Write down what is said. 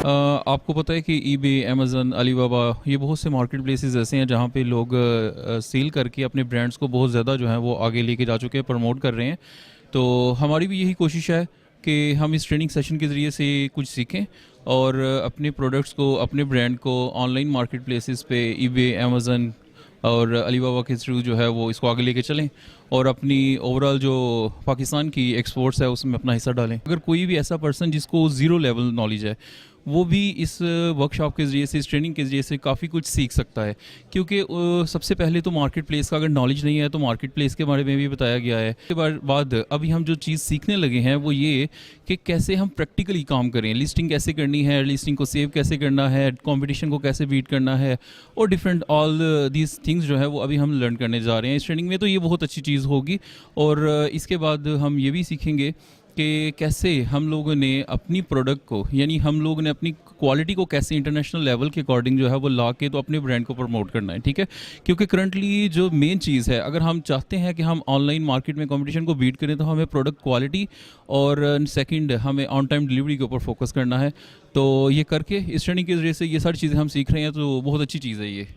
आपको पता है कि ईबे, अमेज़न, अलीबाबा ये बहुत से मार्केट प्लेसेस ऐसे हैं जहाँ पे लोग सेल करके अपने ब्रांड्स को बहुत ज़्यादा जो है वो आगे लेके जा चुके हैं, प्रमोट कर रहे हैं। तो हमारी भी यही कोशिश है कि हम इस ट्रेनिंग सेशन के ज़रिए से कुछ सीखें और अपने प्रोडक्ट्स को, अपने ब्रांड को ऑनलाइन मार्केट प्लेसेस पे ईबे, अमेज़न और अलीबाबा के थ्रू जो है वो इसको आगे लेके चलें और अपनी ओवरऑल जो पाकिस्तान की एक्सपोर्ट्स है उसमें अपना हिस्सा डालें। अगर कोई भी ऐसा पर्सन जिसको ज़ीरो लेवल नॉलेज है, वो भी इस वर्कशॉप के ज़रिए से, इस ट्रेनिंग के ज़रिए से काफ़ी कुछ सीख सकता है। क्योंकि सबसे पहले तो मार्केट प्लेस का अगर नॉलेज नहीं है तो मार्केट प्लेस के बारे में भी बताया गया है। उसके बाद अभी हम जो चीज़ सीखने लगे हैं वो ये कि कैसे हम प्रैक्टिकली काम करें, लिस्टिंग कैसे करनी है, लिस्टिंग को सेव कैसे करना है, कंपटीशन को कैसे बीट करना है और डिफरेंट ऑल दीज थिंग्स जो है वो अभी हम लर्न करने जा रहे हैं इस ट्रेनिंग में। तो ये बहुत अच्छी चीज़ होगी और इसके बाद हम ये भी सीखेंगे कि कैसे हम लोगों ने अपनी प्रोडक्ट को, यानी हम लोगों ने अपनी क्वालिटी को कैसे इंटरनेशनल लेवल के अकॉर्डिंग जो है वो ला के तो अपने ब्रांड को प्रमोट करना है। ठीक है, क्योंकि करंटली जो मेन चीज़ है, अगर हम चाहते हैं कि हम ऑनलाइन मार्केट में कंपटीशन को बीट करें तो हमें प्रोडक्ट क्वालिटी और सेकंड हमें ऑन टाइम डिलीवरी के ऊपर फोकस करना है। तो ये करके इस ट्रेनिंग के जरिए से ये सारी चीज़ें हम सीख रहे हैं, तो बहुत अच्छी चीज़ है ये।